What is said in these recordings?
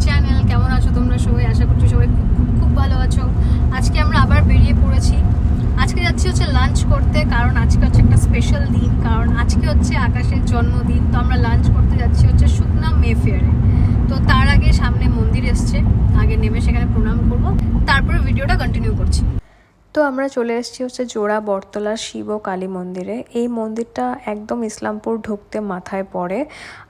Channel. কেমন আছো তোমরা সবাই? আশা করছি সবাই খুব খুব খুব ভালো আছো। আজকে আমরা আবার বেরিয়ে পড়েছি। আজকে যাচ্ছি হচ্ছে লাঞ্চ করতে, কারণ আজকে হচ্ছে একটা স্পেশাল দিন, কারণ আজকে হচ্ছে আকাশের জন্মদিন। তো আমরা লাঞ্চ করতে যাচ্ছি হচ্ছে সুখনা মেফেয়ারে। তো তার আগে সামনে মন্দির এসছে, আগে নেমে সেখানে প্রণাম করবো, তারপরে ভিডিওটা কন্টিনিউ করছি। তো আমরা চলে এসেছি হচ্ছে জোড়া বটতলা শিব ও কালী মন্দিরে। এই মন্দিরটা একদম ইসলামপুর ঢুকতে মাথায় পড়ে।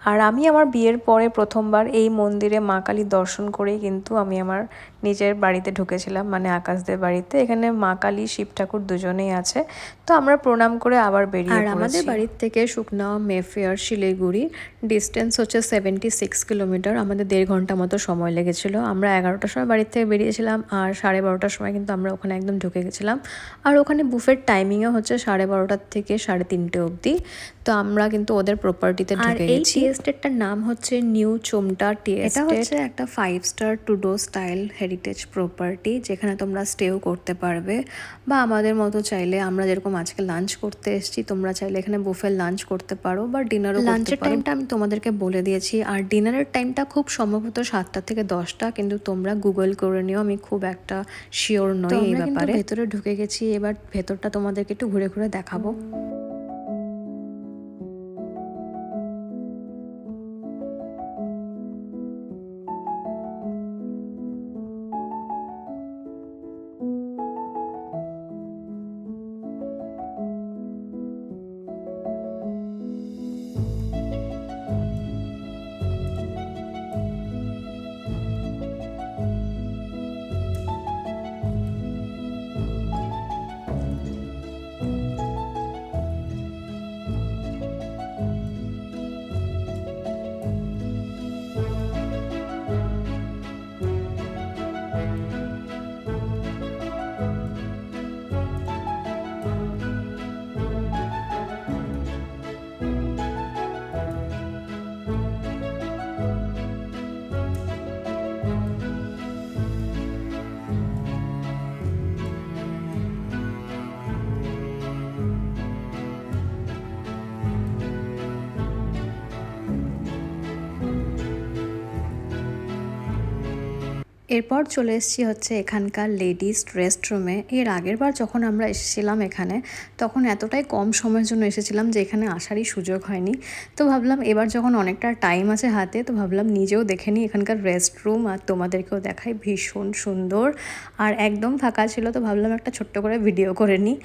আর আমি আমার বিয়ের পরে প্রথমবার এই মন্দিরে মা কালীর দর্শন করেই কিন্তু আমি আমার নিজের বাড়িতে ঢুকেছিলাম, মানে আকাশদের বাড়িতে। এখানে মা কালী শিব ঠাকুর দুজনেই আছে। তো আমরা প্রণাম করে আবার বেরিয়ে পড়েছি। আর আমাদের বাড়ির থেকে সুখনা মেফেয়ার শিলিগুড়ি ডিস্টেন্স হচ্ছে 76 কিলোমিটার। আমাদের 1.5 ঘন্টা মতো সময় লেগেছিলো। আমরা 11টার সময় বাড়ির থেকে বেরিয়েছিলাম, আর 12:30টার সময় কিন্তু আমরা ওখানে একদম ঢুকে গেছিলাম। আর ওখানে বুফের টাইমিংও হচ্ছে 12:30 থেকে 3:30 অবধি। তো আমরা কিন্তু ওদের প্রপার্টিতে ঢুকে গেছি। আর এই টি এস্টেটটার নাম হচ্ছে নিউ চোমটা টি এস্টেট। এটা হচ্ছে একটা 5 স্টার টুডো স্টাইল হেরিটেজ প্রপার্টি, যেখানে তোমরা স্টেও করতে পারবে, বা আমাদের মতো চাইলে, আমরা যেরকম আজকে লাঞ্চ করতে এসেছি, তোমরা চাইলে এখানে বুফের লাঞ্চ করতে পারো বা ডিনারও করতে পারো। লাঞ্চের টাইমটা আমি তোমাদেরকে বলে দিয়েছি, আর ডিনারের টাইমটা খুব সম্ভবত 7টা থেকে 10টা, কিন্তু তোমরা গুগল করে নিও, আমি খুব একটা শিওর নই এই ব্যাপারে। ভেতরে ঢুকে গেছি, এবার ভেতরটা তোমাদেরকে একটু ঘুরে ঘুরে দেখাবো। এরপর চলে এসেছি হচ্ছে এখানকার লেডিস রেস্টরুমে। এর আগের বার যখন আমরা এসেছিলাম এখানে, তখন এতটাই কম সময়ের জন্য এসেছিলাম যে এখানে আসারই সুযোগ হয়নি। তো ভাবলাম এবার যখন অনেকটা টাইম আছে হাতে, তো ভাবলাম নিজেও দেখে নিই এখানকার রেস্টরুম, আর তোমাদেরকেও দেখাই। ভীষণ সুন্দর আর একদম ফাঁকা ছিল, তো ভাবলাম একটা ছোট্ট করে ভিডিও করে নিই।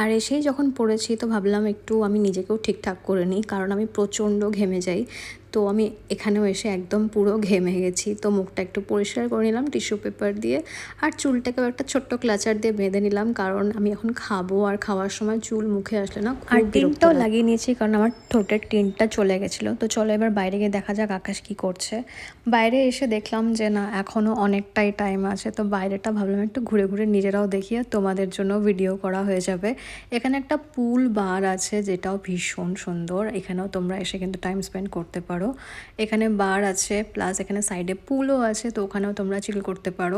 আর এসেই যখন পড়েছি, তো ভাবলাম একটু আমি নিজেকেও ঠিকঠাক করে নিই, কারণ আমি প্রচণ্ড ঘেমে যাই। তো আমি এখানেও এসে একদম পুরো ঘেমে গেছি। তো মুখটা একটু পরিষ্কার করে নিলাম টিস্যু পেপার দিয়ে, আর চুলটাকেও একটা ছোট্ট ক্লাচার দিয়ে বেঁধে নিলাম, কারণ আমি এখন খাবো, আর খাওয়ার সময় চুল মুখে আসলে না আর টিনটাও লাগিয়ে নিয়েছি, কারণ আমার ঠোঁটের টিনটা চলে গেছিলো। তো চলো এবার বাইরে গিয়ে দেখা যাক আকাশ কি করছে। বাইরে এসে দেখলাম যে না, এখনও অনেকটাই টাইম আছে। তো বাইরেটা ভাবলাম একটু ঘুরে ঘুরে নিজেরাও দেখি, আর তোমাদের জন্য ভিডিও করা হয়ে যাবে। এখানে একটা পুল বার আছে, যেটাও ভীষণ সুন্দর। এখানেও তোমরা এসে কিন্তু টাইম স্পেন্ড করতে পারো। এখানে বার আছে, প্লাস এখানে সাইডে পুলও আছে, তো ওখানেও তোমরা চিল করতে পারো।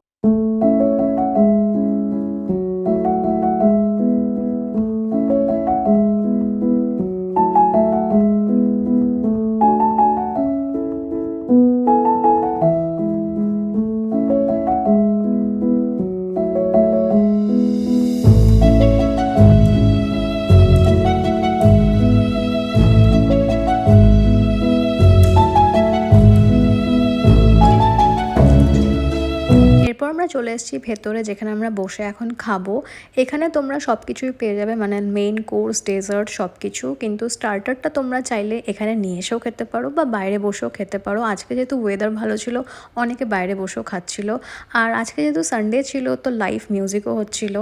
এরপর আমরা চলে এসেছি ভেতরে, যেখানে আমরা বসে এখন খাবো। এখানে তোমরা সব কিছুই পেয়ে যাবে, মানে মেইন কোর্স, ডেজার্ট সব কিছু। কিন্তু স্টার্টারটা তোমরা চাইলে এখানে নিয়ে এসেও খেতে পারো, বা বাইরে বসেও খেতে পারো। আজকে যেহেতু ওয়েদার ভালো ছিল, অনেকে বাইরে বসেও খাচ্ছিল। আর আজকে যেহেতু সানডে ছিল, তো লাইভ মিউজিকও হচ্ছিল।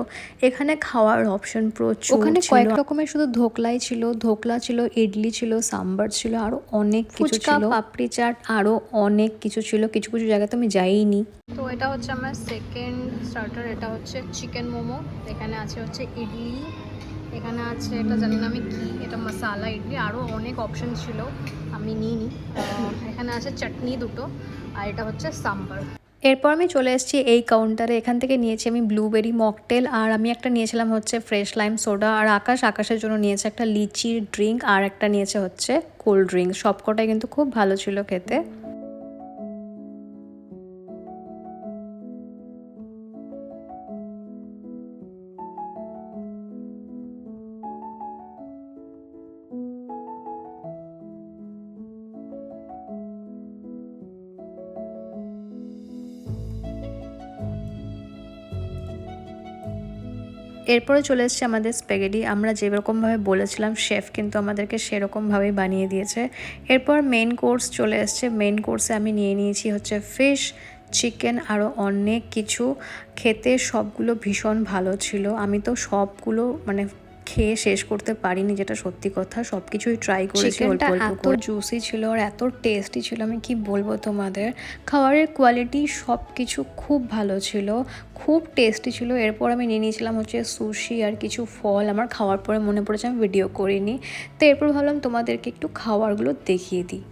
এখানে খাওয়ার অপশন প্রচুর। ওখানে কয়েক রকমের শুধু ধোকলাই ছিল, ধোকলা ছিল, ইডলি ছিল, সাম্বার ছিল, আরও অনেক কিছু ছিল, পাপড়ি চাট, আরও অনেক কিছু ছিল। কিছু কিছু জায়গায় তো আমি যাইনি। তো এটা হচ্ছে আমার সেকেন্ড স্টার্টার। এটা হচ্ছে চিকেন মোমো। এখানে আছে হচ্ছে ইডলি, এখানে আছে এটা জানি না আমি কি, এটা মশালা ইডলি। আরও অনেক অপশন ছিল, আমি নিইনি। এখানে আছে চাটনি দুটো, আর এটা হচ্ছে সাম্বার। এরপর আমি চলে এসেছি এই কাউন্টারে। এখান থেকে নিয়েছি আমি ব্লুবেরি মকটেল, আর আমি একটা নিয়েছিলাম হচ্ছে ফ্রেশ লাইম সোডা। আর আকাশের জন্য নিয়েছে একটা লিচির ড্রিঙ্ক, আর একটা নিয়েছে হচ্ছে কোল্ড ড্রিঙ্ক। সবকটাই কিন্তু খুব ভালো ছিল খেতে। এরপরে চলে এসছে আমাদের স্প্যাগেটি। আমরা যেরকমভাবে বলেছিলাম শেফ কিন্তু আমাদেরকে সেরকমভাবেই বানিয়ে দিয়েছে। এরপর মেন কোর্স চলে এসছে। মেন কোর্সে আমি নিয়ে নিয়েছি হচ্ছে ফিশ, চিকেন, আরও অনেক কিছু। খেতে সবগুলো ভীষণ ভালো ছিল। আমি তো সবগুলো খেয়ে শেষ করতে পারিনি, যেটা সত্যি কথা। সব কিছুই ট্রাই করেছি। চিকেনটা এত জুসি ছিল আর এত টেস্টি ছিল, আমি কি বলবো তোমাদের। খাবারের কোয়ালিটি সব কিছু খুব ভালো ছিল, খুব টেস্টি ছিল। এরপর আমি নিয়ে নিয়েছিলাম হচ্ছে সুশি আর কিছু ফল। আমার খাওয়ার পরে মনে পড়েছে আমি ভিডিও করিনি, তো এরপর ভাবলাম তোমাদেরকে একটু খাবারগুলো দেখিয়ে দিই।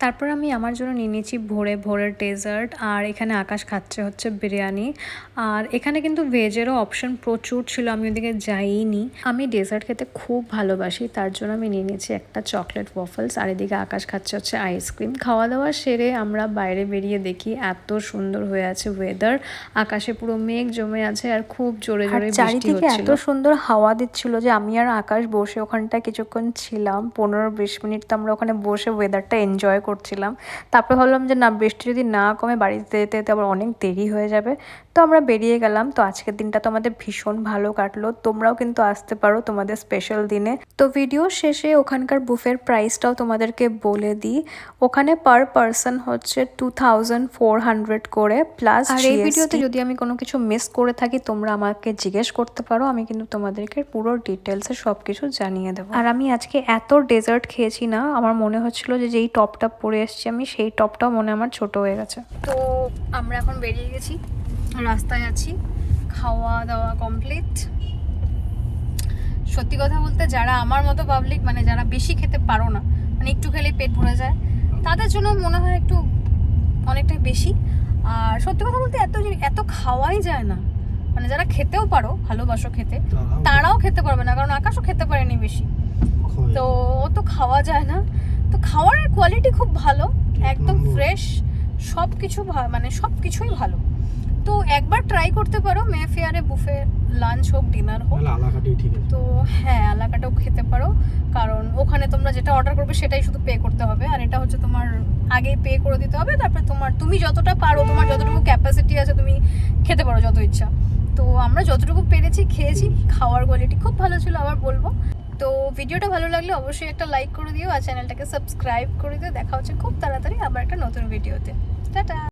তারপর আমি আমার জন্য নিয়ে নিয়েছি ভোরের ডেজার্ট। আর এখানে আকাশ খাচ্ছে হচ্ছে বিরিয়ানি। আর এখানে কিন্তু ভেজেরও অপশন প্রচুর ছিল, আমি ওদিকে যাইনি। আমি ডেজার্ট খেতে খুব ভালোবাসি, তার জন্য আমি নিয়ে নিয়েছি একটা চকলেট ওয়াফলস। আর এদিকে আকাশ খাচ্ছে হচ্ছে আইসক্রিম। খাওয়া দাওয়া সেরে আমরা বাইরে বেরিয়ে দেখি এত সুন্দর হয়ে আছে ওয়েদার, আকাশে পুরো মেঘ জমে আছে আর খুব জোরে জোরে বৃষ্টি হচ্ছিল। এত সুন্দর হাওয়া দিচ্ছিল যে আমি আর আকাশ বসে ওখানটা কিছুক্ষণ ছিলাম, 15-20 মিনিট। তো আমরা ওখানে বসে ওয়েদারটা এনজয় করছিলাম। তারপরে ভাবলাম যে না, বৃষ্টি যদি না কমে বাড়িতে যেতে যেতে আবার অনেক দেরি হয়ে যাবে, তো আমরা বেরিয়ে গেলাম। তো আজকের দিনটা তো আমাদের ভীষণ ভালো কাটলো। তোমরাও কিন্তু আসতে পারো তোমাদের স্পেশাল দিনে। তো ভিডিও শেষে ওখানকার বুফের প্রাইসটাও তোমাদেরকে বলে দিই। ওখানে পার পারসন হচ্ছে 2400 করে প্লাস। আর এই ভিডিওতে যদি আমি কোনো কিছু মিস করে থাকি তোমরা আমাকে জিজ্ঞেস করতে পারো, আমি কিন্তু তোমাদেরকে পুরো ডিটেলসে সব কিছু জানিয়ে দেবো। আর আমি আজকে এত ডেজার্ট খেয়েছি না, আমার মনে হচ্ছিল যে যেই টপটা পরে এসছি আমি, সেই টপটাও মনে আমার ছোট হয়ে গেছে। তো আমরা এখন বেরিয়ে গেছি, রাস্তায় আছি, খাওয়া দাওয়া কমপ্লিট। সত্যি কথা বলতে যারা আমার মতো পাবলিক, যারা বেশি খেতে পারো না, একটু খেলেই পেট ভরে যায়, তাদের জন্য মনে হয় একটু অনেকটাই বেশি। আর সত্যি কথা বলতে এত খাওয়াই যায় না, যারা খেতেও পারো, ভালোবাসো খেতে, তারাও খেতে পারবে না, কারণ আকাশও খেতে পারেনি বেশি, তো ও তো খাওয়া যায় না। তো খাওয়ারের কোয়ালিটি খুব ভালো, একদম ফ্রেশ, সব কিছুই ভালো। তো একবার ট্রাই করতে পারো মেফেয়ারে বুফে, লাঞ্চ হোক ডিনার হোক, তো হ্যাঁ আলাকাটাও খেতে পারো, কারণ ওখানে তোমরা যেটা অর্ডার করবে সেটাই শুধু পে করতে হবে। আর এটা হচ্ছে তোমার আগেই পে করে দিতে হবে, তারপরে তুমি যতটা পারো, তোমার যতটুকু ক্যাপাসিটি আছে তুমি খেতে পারো যত ইচ্ছা। তো আমরা যতটুকু পেরেছি খেয়েছি, খাওয়ার কোয়ালিটি খুব ভালো ছিল আবার বলবো। তো ভিডিওটা ভালো লাগলে অবশ্যই একটা লাইক করে দিও আর চ্যানেলটাকে সাবস্ক্রাইব করে দিও। দেখা হচ্ছে খুব তাড়াতাড়ি আবার একটা নতুন ভিডিওতে। টাটা।